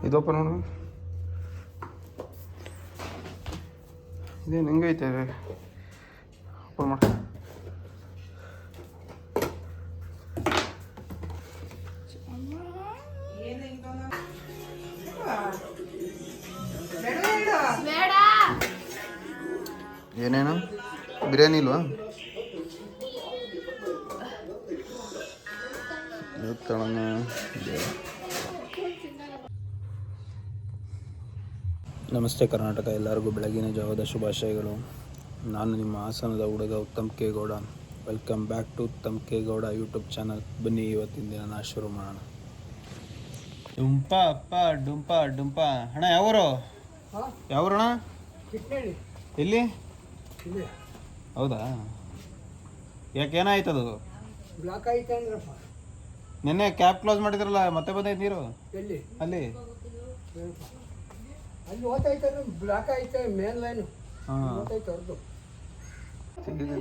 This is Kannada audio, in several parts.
ಇದು ಓಪನ್ ಮಾಡು. ಇದೇನು ಹೆಂಗೈತೆ ಓಪನ್ ಮಾಡು. ಏನೇನು ಬಿರಿಯಾನಿ ಇಲ್ವಾ? ನಮಸ್ತೆ ಕರ್ನಾಟಕ, ಎಲ್ಲರಿಗೂ ಬೆಳಗಿನ ಜಾವದ ಶುಭಾಶಯಗಳು. ನಾನು ನಿಮ್ಮ ಹಾಸನದ ಹುಡುಗ Uttam K Gowda. Welcome back to Uttam K Gowda YouTube channel. ಬನ್ನಿ ಇವತ್ತಿನ ದಿನ ಶುರು ಮಾಡೋಣ. ಡುಂಪ ಅಪ್ಪ ಡುಂಪ ಡುಂಪ. ಅಣ್ಣ ಯಾವೂರು? ಯಾವೂರಣ? ಎಲ್ಲಿ? ಹೌದಾ? ಯಾಕೆ ಏನಾಯ್ತದು? ಬ್ಲಾಕ್ ಆಯ್ತು ಅಂದ್ರಪ್ಪ. ನಿನ್ನೆ ಕ್ಯಾಬ್ ಕ್ಲೋಸ್ ಮಾಡಿದ್ರಲ್ಲ, ಮತ್ತೆ ಬಂದೈತೆ ನೀರು? ಎಲ್ಲಿ? ಅಲ್ಲಿ ಅಲ್ಲಿ ಓದ್ತಾಯ್ತಾರೆ, ಬ್ಲಾಕ್ ಆಯ್ತು ಮೇನ್ ಲೈನು. ಹಾಂ ಓದ್ತಾಯ್ತು ಅವ್ರದ್ದು.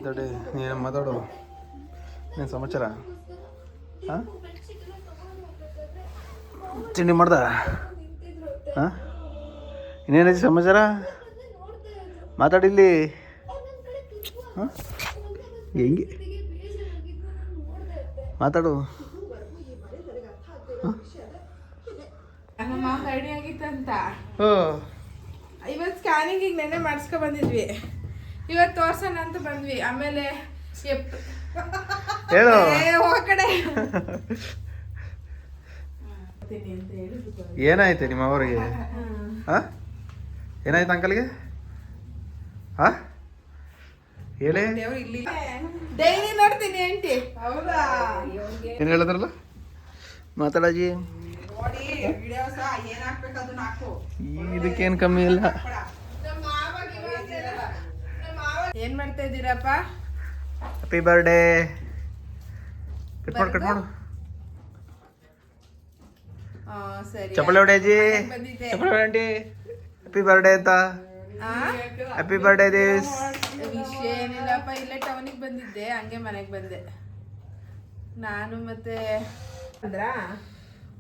ತಡೆ, ನೀನು ಮಾತಾಡು. ಏನು ಸಮಾಚಾರ? ಹಾಂ ತಿಂಡಿ ಮಾಡ್ದ? ಹಾಂ ಇನ್ನೇನೈತಿ ಸಮಾಚಾರ? ಮಾತಾಡಿಲ್ಲಿ. ಹಾಂ ಹೆಂಗೆ ಮಾತಾಡು. ನಮ್ಮ ಮಾಮ ರೆಡಿ ಆಗಿತ್ತಂತ ಹ್ಞೂ ಇವತ್ತು ಸ್ಕ್ಯಾನಿಂಗ್ ಈಗ ನೆನ್ನೆ ಮಾಡಿಸ್ಕೊ ಬಂದಿದ್ವಿ. ಇವತ್ತು ತೋರ್ಸೋಣ ಅಂತ ಬಂದ್ವಿ. ಆಮೇಲೆ ಹೇಳು ಕಡೆ ಏನಾಯ್ತು ನಿಮ್ಮ ಅವರಿಗೆ? ಹಾಂ ಏನಾಯ್ತು ಅಂಕಲ್ಗೆ? ಹಾಂ ಹೇಳಿ. ಡೈಲಿ ನೋಡ್ತೀನಿ ಆಂಟಿ. ಹೌದಾ? ಏನು ಹೇಳಿದ್ರಲ್ಲ? ಮಾತಾಡಾಜಿ. ಇದಕ್ಕೇನು ಕಮ್ಮಿ ಇಲ್ಲ. ಏನ್ ಮಾಡ್ತಾ ಇದ್ದೀರಪ್ಪ? Happy birthday. ಕಟ್ ಮಾಡು ಕಟ್ ಮಾಡು. ಸರಿ, ಚಪ್ಪಲಿ ಹೊಡೆಯಜಿ. ಬಂದಿದ್ದೆ. ಚಪ್ಪಲಿ ಹೊಡೆ ಆಂಟಿ. ಹ್ಯಾಪಿ ಬರ್ಡೇ ಅಂತ. Happy birthday this. ವಿಷಯ ಏನಿಲ್ಲಪ್ಪ, ಇಲ್ಲೇ ಟೌನಿಗೆ ಬಂದಿದ್ದೆ, ಹಂಗೆ ಮನೆಗೆ ಬಂದೆ ನಾನು. ಮತ್ತೆ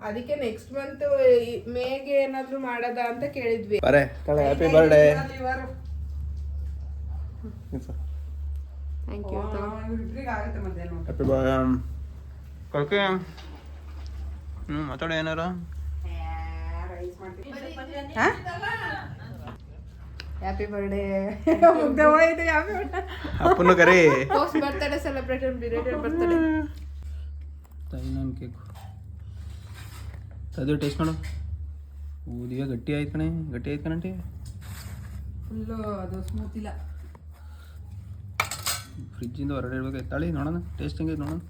ಅದಕ್ಕೆ ನೆಕ್ಸ್ಟ್ ಮಂತ್ ಮೇಗೆ ಏನಾದ್ರು ಮಾಡದ ಅಂತ ಕೇಳಿದ್ವಿ. Happy birthday. Thank you. Happy birthday. ಕಳ್ಕೆ ಮಾತಾಡ ಏನಾರ. Happy birthday. ಅಪ್ಪನು ಕರಿ. Post birthday celebration, biryani birthday. ನಾನು ಕೇಕು ಅದು ಟೇಸ್ಟ್ ಮಾಡು. ಊದಿಯ ಗಟ್ಟಿ ಆಯ್ತು ಕಣೆ, ಗಟ್ಟಿ ಆಯ್ತು ಕಣಂಟಿ. ಫುಲ್ಲು ಅದು ಸ್ಮೂತ್ ಇಲ್ಲ. ಫ್ರಿಜ್ಜಿಂದ ಹೊರಗಡೆ ಇಡ್ಬೇಕಾಯ್ತು. ತಾಳಿ ನೋಡೋಣ ಟೇಸ್ಟ್ ಹೆಂಗೈತೆ ನೋಡೋಣ.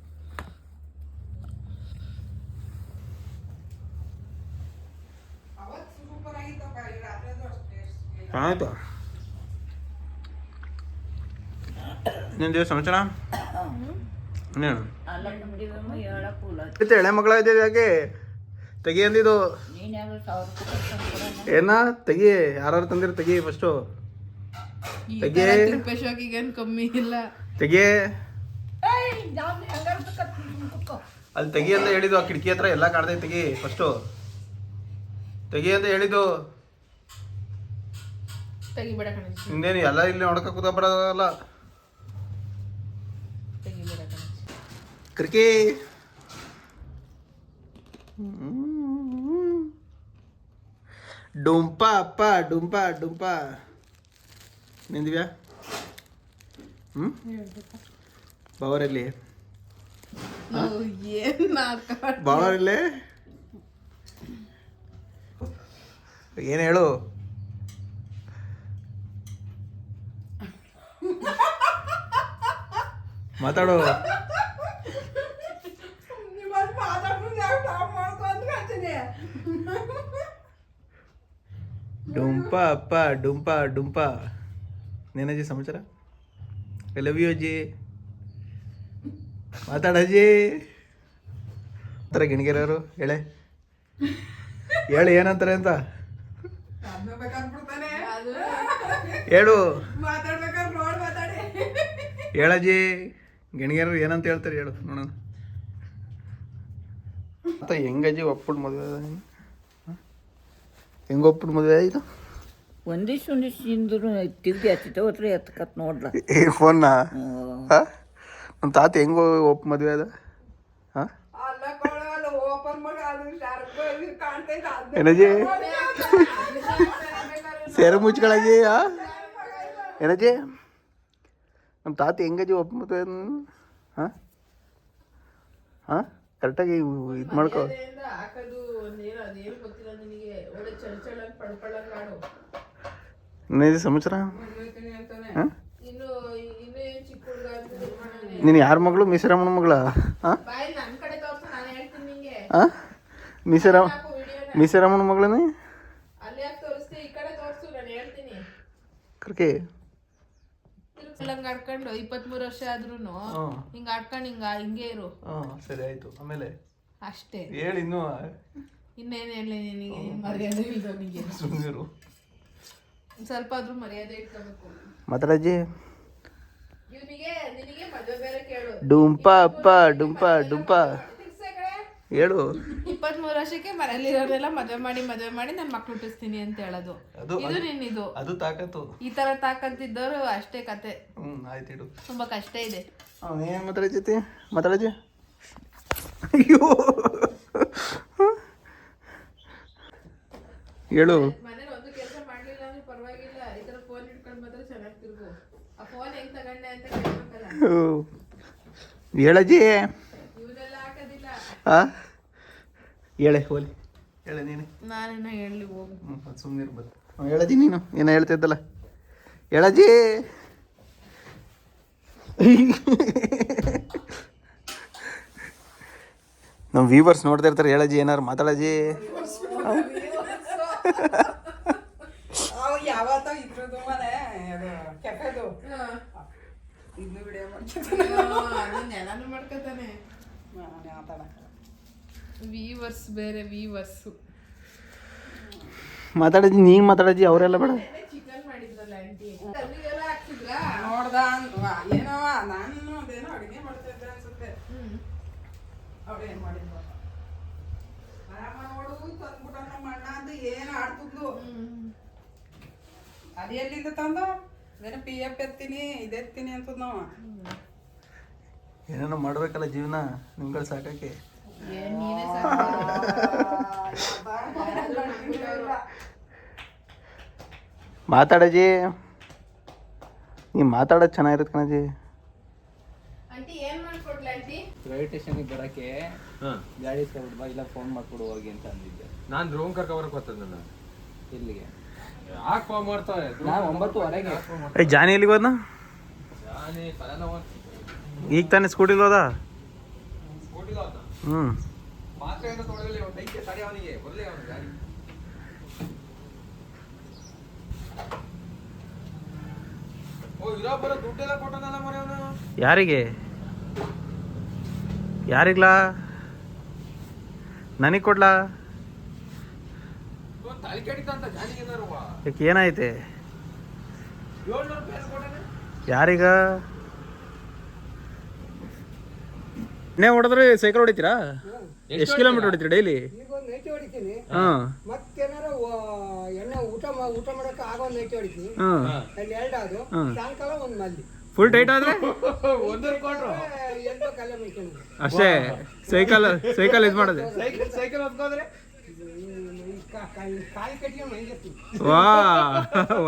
ಆಯ್ತು. ನಿಂದು ಸಮಾಚಾರ ಇನ್ನೇನು? ಎಳೆ ಮಗಳ ಇದೆ ಯಾಕೆ ತೆಗಿ ಅಂದಿದ್ದು? ಏನ ತೆಗಿ, ಯಾರು ತಂದಿರ ತೆಗಿ ಫಸ್ಟು. ತೆಗಿ ತಿರುಪೇಶೋಕಿಗೇನು ಕಮ್ಮಿ ಇಲ್ಲ. ತೆಗಿ ಅಲ್ಲಿ ತೆಗಿ ಅಂತ ಹೇಳಿದ್ದು. ಆ ಕಿಟಕಿ ಹತ್ರ ಎಲ್ಲ ಕಾಣ್ತೈತೆ. ತೆಗಿ ಫಸ್ಟು, ತೆಗಿ ಅಂತ ಹೇಳಿದ್ದು. ತೆಗಿಬೇಡ ಕಣ, ಇನ್ನೇನು ಎಲ್ಲ ಇಲ್ಲಿ ನೋಡಕ ಕೂತ ಬರೋದಲ್ಲ. ತೆಗಿಬೇಡ ಕಣ. ಕ್ರಿಕಿ ಡುಂಪ ಅಪ್ಪ ಡುಂಪ ಡುಂಪ. ನಿಂದಿವ್ಯಾ? ಬಾವರಲ್ಲಿ ಬಾವರಲ್ಲಿ ಏನು ಹೇಳು? ಮಾತಾಡು. ಡುಂಪ ಅಪ್ಪ ಡುಂಪ ಡುಂಪ. ನೇನಜ್ಜಿ ಸಮಾಚಾರ? ಐ ಲವ್ ಯು ಅಜ್ಜಿ. ಮಾತಾಡಜ್ಜಿ. ಥರ ಗಿಣಿಗೆರೆಯವರು ಹೇಳೆ, ಹೇಳು ಏನಂತಾರೆ ಅಂತ ಹೇಳು. ಹೇಳಜ್ಜಿ, ಗಿಣಿಗೆರೆಯರು ಏನಂತ ಹೇಳ್ತಾರೆ ಹೇಳು ನೋಡೋಣ. ಮತ್ತೆ ಹೆಂಗಜ್ಜಿ ಒಪ್ಪಿಟ್ಟು ಮದುವೆ ಹೆಂಗೆ ಒಪ್ಪಿಟ್ಟು ಮದುವೆ ಆಯಿತು? ಒಂದಿಷ್ಟು ಇಂದ್ರು ತಿರುಗಿ ಹತ್ತಿತ್ತು ಹತ್ರ ಎತ್ಕತ್ ನೋಡ್ಲ ಈ ಫೋನ್ನ ನಮ್ಮ ತಾತ ಹೆಂಗೋ ಮದುವೆ ಅದ ಹಾಂ ಏನಜ್ಜಿ ಸೇರ ಮುಚ್ಕೊಳಜಿ ಏನಜ್ಜಿ ನಮ್ಮ ತಾತ ಹೆಂಗಜ್ಜಿ ಮದುವೆ ಹಾಂ ಹಾಂ ಕರೆಕ್ಟಾಗಿ ಇದು ಮಾಡ್ಕೋ. ಹಾಕೋದು ಒಂದೇನು ಅದೇನು ಗೊತ್ತಿಲ್ಲ ನಿನಗೆ. ಒಳ್ಳೆ ಚಳ ಪಡ್ಕೊಳ್ಳಂಗಾಡು ಇನ್ನೈದು ಸಂವತ್ಸರ ಹಾಂ. ಇನ್ನು ಏನ್ ಚಿಕ್ಕ ಹುಡುಗ ಅಂತ ನೀನು ಯಾರ ಮಗಳು? ಮೀಸರಮ್ಮನ ಮಗಳ? ಹಾಂ ಬಾಯ್ ನನ್ನ ಕಡೆ ತೋರ್ಸು, ನಾನು ಹೇಳ್ತೀನಿ ನಿಂಗೆ. ಹಾಂ ಮೀಸರಮ್ಮನ ಮಗಳೇ? ಅಲ್ಲಿ ಯಾಕೆ ತೋರಿಸ್ತಿ? ಈ ಕಡೆ ತೋರ್ಸು, ನಾನು ಹೇಳ್ತೀನಿ. ಕರ್ಕೆ ಹಂಗ ಆಡ್ಕೊಂಡು 23 ವರ್ಷ ಆದ್ರೂ ಹಿಂಗ ಆಡ್ಕೊಂಡು ಹಿಂಗೆ ಇರು. ಸರಿ ಆಯ್ತು. ಆಮೇಲೆ ಅಷ್ಟೇ ಹೇಳಿ ಇನ್ನೂ ಇನ್ನೇನು ಹೇಳಿ ನಿನಗೆ? ಮರ್ಯಾದೆ ಇಲ್ದವನಿಗೆ ಸುಮ್ಮನಿರು. ಸ್ವಲ್ಪ ಆದ್ರೂ ಮರ್ಯಾದೆ ಇಟ್ಕೋಬೇಕು. ಮಾತಾಡಜ್ಜಿ. ಇವನಿಗೆ ನಿನಗೆ ಮದುವೆ ಬೇರೆ ಕೇಳು. ಡುಂಪ ಅಪ್ಪ ಡುಂಪ ಡುಂಪ ಹೇಳು. 23 ವರ್ಷಕ್ಕೆ ಮನೇಲಿರೋರೆಲ್ಲ ಮದುವೆ ಮಾಡಿ ನನ್ನ ಮಕ್ಳು ಹುಟ್ಟಿಸ್ತೀನಿ ಅಂತ ಹೇಳೋದು. ಇದು ನಿನ್ನಿದು. ಅದು ತಾಕತ್ತು. ಈ ತರ ತಾಕತ್ತಿದ್ದವರು ಅಷ್ಟೇ ಕತೆ. ಆಯ್ತು ಇಡು. ತುಂಬಾ ಕಷ್ಟ ಇದೆ. ಏನು ಮಾತಾಡಜ್ಜಿ? ಮಾತಾಡಜ್ಜಿ. ಅಯ್ಯೋ ಹೇಳು. ಮನೇಲಿ ಒಂದು ಕೆಲಸ ಮಾಡ್ಲಿಲ್ಲ ಅಂದ್ರೆ ಪರವಾಗಿಲ್ಲ, ಈ ತರ ಫೋನ್ ಇಟ್ಕೊಂಡು ಮಾತ್ರ ಚೆನ್ನಾಗಿ ತಿರ್ಗು. ಆ ಫೋನ್ ಹೆಂಗ್ ತಗೊಂಡೆ ಅಂತ ಕೇಳ್ಬೇಕಲ್ಲ. ಹೇಳಜ್ಜಿ. ಇವನ್ನೆಲ್ಲ ಹಾಕೋದಿಲ್ಲ. ಹೇಳೆ ಹೋಲಿ ಹೇಳೆ ನೀನೆ. ನಾನೇನ ಹೇಳಲಿ ಹೋಗು. ಸುಮ್ಮನೆ ಇರ್ಬೋದು. ಹೇಳಜ್ಜಿ ನೀನು ಏನೋ ಹೇಳ್ತಿದ್ದಲ್ಲ. ಹೇಳಜ್ಜಿ. ನಮ್ಮ ವ್ಯೂವರ್ಸ್ ನೋಡ್ತಾ ಇರ್ತಾರೆ. ಹೇಳಜ್ಜಿ ಏನಾರು ಮಾತಾಡಜ್ಜಿ. ಯಾವತ್ತೋ ಇದ್ರದ್ದು ಮನೆ ಅದು ಕೆಫೆದು ಇನ್ನು ವಿಡಿಯೋ ನೆನನು ಮಾಡ್ಕೊತಾನೆ. ವೀವರ್ಸ್ ಬೇರೆ ವೀವರ್ಸು. ಮಾತಾಡಜ್ಜಿ ನೀ ಮಾತಾಡಜ್ಜಿ. ಅವರೆಲ್ಲ ಬೇಡ. ಚಿಕನ್ ಮಾಡಿದ್ರಲ್ಲ ಆಂಟಿ, ಅಲ್ಲಿಗೆಲ್ಲ ಹಾಕ್ತಿದ್ರ? ನೋಡ್ದ ಏನವ ನಾನು ಅದೇನೋ ಅಡುಗೆ ಮಾಡ್ತಾ ಇದ್ದೆ ಅನ್ಸುತ್ತೆ. ಅವ್ರು ಏನ್ ಮಾಡಿದ್ರು ಆರಾಮ ನೋಡು ತಂದ್ಬಿಟ್ಟ ನಮ್ಮ ಅಣ್ಣ ಅಂತ ಏನು ಆಡ್ತಿದ್ಲು. ಅದು ಎಲ್ಲಿಂದ ತಂದು ಅದೇನೋ PF ಎತ್ತೀನಿ ಇದೆತ್ತೀನಿ ಅಂತದ್ ನಾವು. ಏನೇನೋ ಮಾಡ್ಬೇಕಲ್ಲ ಜೀವನ ನಿಮ್ಗಳು ಸಾಕಕ್ಕೆ. ನೀನೇ ಮಾತಾಡಜ್ಜಿ. ನೀ ಮಾತಾಡೋದು ಚೆನ್ನಾಗಿರುತ್ತೆ ಕಣಜ್ಜಿ. ಆಂಟಿ ಏನ್ ಮಾಡ್ಕೊಡ್ಲ ಆಂಟಿ? ರೈಲ್ವೆ ಸ್ಟೇಷನ್ಗೆ ಬರೋಕ್ಕೆ ಗಾಡಿ ಇಸ್ಕೊಬಿಟ್ಟು ಬಾ, ಇಲ್ಲ ಫೋನ್ ಮಾಡ್ಕೊಡು ಹೋಗಿ ಅಂತ ಅಂದಿದ್ದೆ. ನಾನು ರೂಮ್ ಕರ್ಕೊಬರಕ್ಕೆ ಹೋಗ್ತದೆ ನಾನು. ಇಲ್ಲಿಗೆ ಯಾಕೆ ಫೋನ್ ಮಾಡ್ತಾರೆ? ನಾನು 9:15ಗೆ. ಏಯ್ ಜಾನಿ ಎಲ್ಲಿಗೆ ಹೋದ್ನ? ಈಗ ತಾನೇ ಸ್ಕೂಟಿಲಿ ಹೋದ. ಮಾತ್ರ ಏನೋ ತೊಗೊಳಲಿ ಒಂದು ಐತೆ ತಡಿ ಅವನಿಗೆ ಬರಲಿ ಅವನು ಗಾಡಿ. ಓ ಇರೋ ಬರೋ ದುಡ್ಡೆಲ್ಲ ಕೊಟ್ಟನಲ್ಲ ಮರೆ ಅವನು. ಯಾರಿಗೆ ಯಾರಿಗ್ಲಾ? ನನಗೆ ಕೊಡ್ಲಾ? ತಲೆ ಕೆಡಿತಂತ ಜಾನಿಗೆ ಏನಾರು ಯಾಕೆ ಏನಾಯ್ತೆ? 700 ರೂಪಾಯಿ ಕೊಟ್ಟನೆ. ಯಾರೀಗ? ಇನ್ನೇ ಹೊಡೆದ್ರೆ ಸೈಕಲ್ ಹೊಡಿತೀರಾ? ಎಷ್ಟು ಕಿಲೋಮೀಟರ್ ಹೊಡಿತೀರಿ ಡೈಲಿ? ಈಗ ಒಂದು ನೈಟಿ ಹೊಡಿತೀನಿ. ಹಾಂ. ಮತ್ತೇನಾರ ಎಣ್ಣೆ ಊಟ ಮಾಡೋಕೆ ಆಗ ಒಂದು ನೈಟಿ ಹೊಡಿತೀನಿ. ಹಾಂ. ಅಲ್ಲಿ 2 ಅದು ಸಾಯಂಕಾಲ ಒಂದು ಮಲ್ಲಿ ಫುಲ್ ಟೈಟ್ ಆದ್ರೆ ಒಂದೂರು ಕೊಟ್ರು ಎಲ್ಲೋ ಕಲ್ಲ ಮಾಡ್ಕೊಂಡು ಅಷ್ಟೇ. ಸೈಕಲ್ ಇದು ಮಾಡೋದು. ಸೈಕಲ್ ಹೊತ್ಕೋದ್ರೆ ಕಾಲಿ ಕಟ್ಟಿಗೆ ಮೈಗೆತ್ತೀನಿ. ವಾ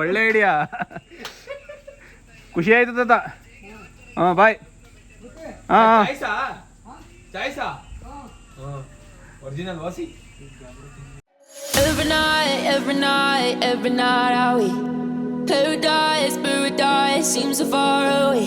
ಒಳ್ಳೆ ಐಡಿಯಾ. ಖುಷಿ ಆಯ್ತು ತಾತ. ಹಾಂ ಬಾಯ್. ಹಾಂ ಚಾಯ್ಸಾ ಒರಿಜಿನಲ್ ವಾಸಿ. Every night, are we paradise seems so far away.